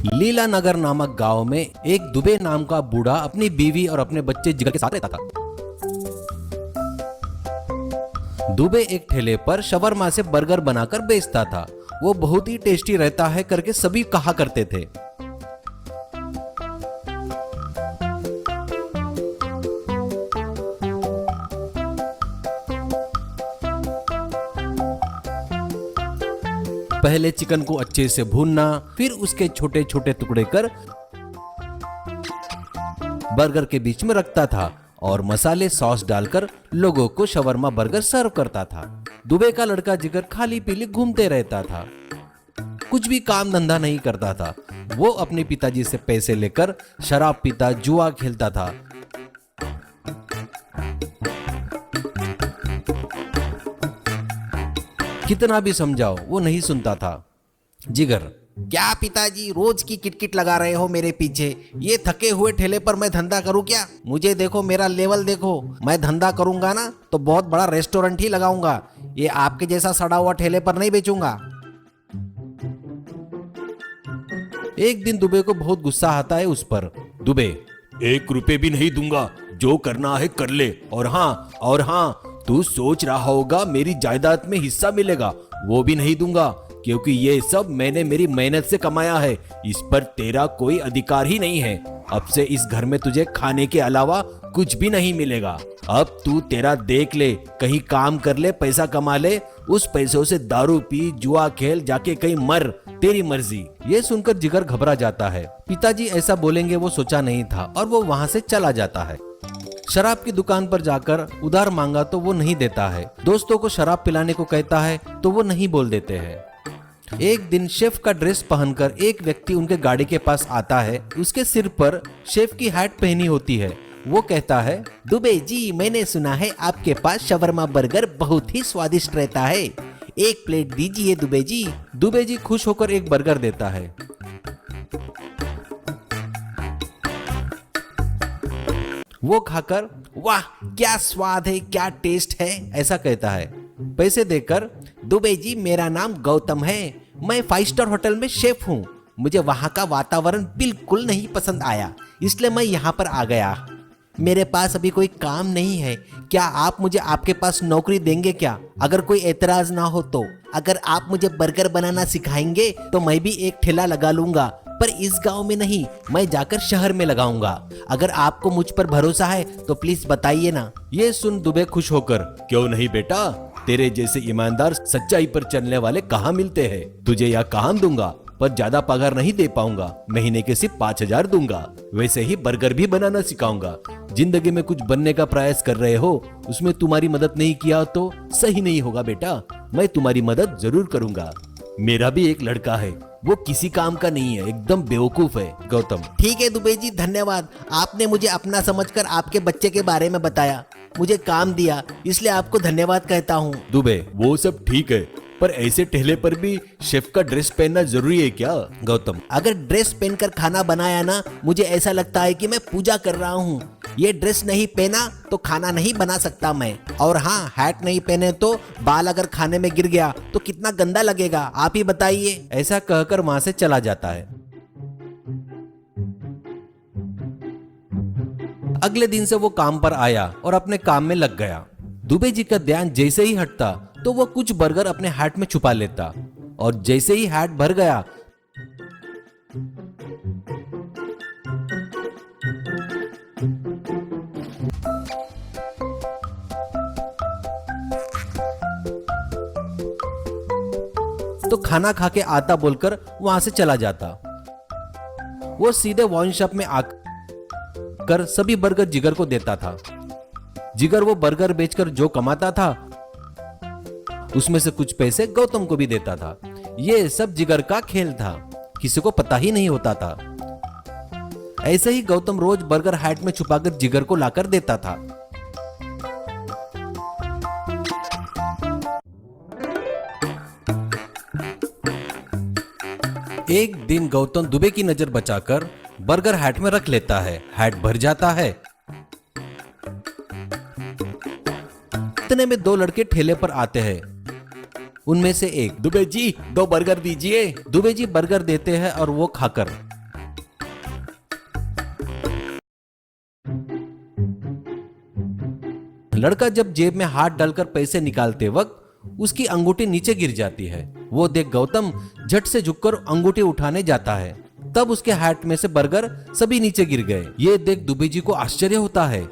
लीला नगर नामक गांव में एक दुबे नाम का बूढ़ा अपनी बीवी और अपने बच्चे जिगर के साथ रहता था। दुबे एक ठेले पर शवरमा से बर्गर बनाकर बेचता था। वो बहुत ही टेस्टी रहता है करके सभी कहा करते थे। पहले चिकन को अच्छे से भूनना, फिर उसके छोटे छोटे टुकड़े कर बर्गर के बीच में रखता था और मसाले सॉस डालकर लोगों को शवरमा बर्गर सर्व करता था। दुबे का लड़का जिगर खाली पीली घूमते रहता था, कुछ भी काम धंधा नहीं करता था। वो अपने पिताजी से पैसे लेकर शराब पीता, जुआ खेलता था। कितना भी समझाओ वो नहीं सुनता था। जिगर, क्या पिताजी रोज की किटकिट लगा रहे हो मेरे पीछे? ये थके हुए ठेले पर मैं धंधा करूं क्या? मुझे देखो, मेरा लेवल देखो। मैं धंधा करूंगा ना तो बहुत बड़ा रेस्टोरेंट ही लगाऊंगा। ये आपके जैसा सड़ा हुआ ठेले पर नहीं बेचूंगा। एक दिन दुबे को बहुत गुस्सा आता है उस पर। दुबे, 1 रुपए भी नहीं दूंगा, जो करना है कर ले। और हाँ, तू सोच रहा होगा मेरी जायदाद में हिस्सा मिलेगा, वो भी नहीं दूंगा, क्योंकि ये सब मैंने मेरी मेहनत से कमाया है। इस पर तेरा कोई अधिकार ही नहीं है। अब से इस घर में तुझे खाने के अलावा कुछ भी नहीं मिलेगा। अब तू तेरा देख ले, कहीं काम कर ले, पैसा कमा ले, उस पैसों से दारू पी, जुआ खेल, जाके कहीं मर, तेरी मर्जी। ये सुनकर जिगर घबरा जाता है। पिताजी ऐसा बोलेंगे वो सोचा नहीं था और वो वहाँ से चला जाता है। शराब की दुकान पर जाकर उधार मांगा तो वो नहीं देता है। दोस्तों को शराब पिलाने को कहता है तो वो नहीं बोल देते हैं। एक दिन शेफ का ड्रेस पहनकर एक व्यक्ति उनके गाड़ी के पास आता है। उसके सिर पर शेफ की हैट पहनी होती है। वो कहता है, दुबे जी, मैंने सुना है आपके पास शवरमा बर्गर बहुत ही स्वादिष्ट रहता है। 1 प्लेट दीजिए दुबे जी। दुबे जी खुश होकर एक बर्गर देता है। वो खाकर, वाह क्या स्वाद है, क्या टेस्ट है, ऐसा कहता है। पैसे देकर, दुबे जी मेरा नाम गौतम है, मैं 5 स्टार होटल में शेफ हूँ। मुझे वहाँ का वातावरण बिल्कुल नहीं पसंद आया, इसलिए मैं यहाँ पर आ गया। मेरे पास अभी कोई काम नहीं है, क्या आप मुझे आपके पास नौकरी देंगे क्या? अगर कोई एतराज ना हो तो। अगर आप मुझे बर्गर बनाना सिखाएंगे तो मैं भी एक ठेला लगा लूंगा, पर इस गांव में नहीं, मैं जाकर शहर में लगाऊंगा। अगर आपको मुझ पर भरोसा है तो प्लीज बताइए ना। ये सुन दुबे खुश होकर, क्यों नहीं बेटा, तेरे जैसे ईमानदार सच्चाई पर चलने वाले कहाँ मिलते हैं। तुझे यह काम दूंगा, पर ज्यादा पगार नहीं दे पाऊंगा, महीने के सिर्फ 5,000 दूंगा। वैसे ही बर्गर भी बनाना सिखाऊंगा। जिंदगी में कुछ बनने का प्रयास कर रहे हो, उसमें तुम्हारी मदद नहीं किया तो सही नहीं होगा बेटा। मैं तुम्हारी मदद जरूर करूंगा। मेरा भी एक लड़का है, वो किसी काम का नहीं है, एकदम बेवकूफ है। गौतम, ठीक है दुबे जी, धन्यवाद। आपने मुझे अपना समझकर आपके बच्चे के बारे में बताया, मुझे काम दिया, इसलिए आपको धन्यवाद कहता हूँ। दुबे, वो सब ठीक है, पर ऐसे ठेले पर भी शेफ का ड्रेस पहनना जरूरी है क्या? गौतम, अगर ड्रेस पहनकर खाना बनाया ना, मुझे ऐसा लगता है कि मैं पूजा कर रहा हूँ। ये ड्रेस नहीं पहना तो खाना नहीं बना सकता मैं। और हाँ, हैट नहीं पहने तो बाल अगर खाने में गिर गया तो कितना गंदा लगेगा, आप ही बताइए। ऐसा कहकर वहां से चला जाता है। अगले दिन से वो काम पर आया और अपने काम में लग गया। दुबे जी का ध्यान जैसे ही हटता तो वो कुछ बर्गर अपने हैट में छुपा लेता, और जैसे ही हैट भर गया तो खाना खा के आता बोलकर वहां से चला जाता। वो सीधे वाइन शॉप में आकर सभी बर्गर जिगर को देता था। जिगर वो बर्गर बेचकर जो कमाता था उसमें से कुछ पैसे गौतम को भी देता था। ये सब जिगर का खेल था, किसी को पता ही नहीं होता था। ऐसे ही गौतम रोज बर्गर हैट में छुपाकर जिगर को लाकर देता था। एक दिन गौतम दुबे की नजर बचाकर बर्गर हैट में रख लेता है। हैट भर जाता है। इतने में 2 लड़के ठेले पर आते हैं। उनमें से एक, दुबे जी 2 बर्गर दीजिए। दुबे जी बर्गर देते हैं और वो खाकर लड़का जब जेब में हाथ डालकर पैसे निकालते वक्त उसकी अंगूठी नीचे गिर जाती है। वो देख गौतम झट से झुककर अंगूठी उठाने जाता है, तब उसके हाथ में से बर्गर सभी नीचे गिर गए। ये देख दुबे जी को आश्चर्य होता है।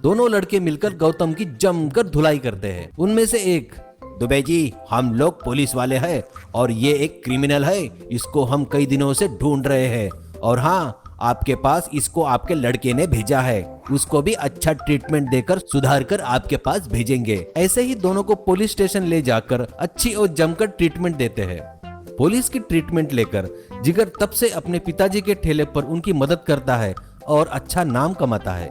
दोनों लड़के मिलकर गौतम की जमकर धुलाई करते हैं। उनमें से एक, दुबे जी, हम लोग पुलिस वाले हैं और ये एक क्रिमिनल है, इसको हम कई दिनों से ढूंढ रहे हैं। और हाँ, आपके पास इसको आपके लड़के ने भेजा है, उसको भी अच्छा ट्रीटमेंट देकर सुधार कर आपके पास भेजेंगे। ऐसे ही दोनों को पुलिस स्टेशन ले जाकर अच्छी और जमकर ट्रीटमेंट देते हैं। पुलिस की ट्रीटमेंट लेकर जिगर तब से अपने पिताजी के ठेले पर उनकी मदद करता है और अच्छा नाम कमाता है।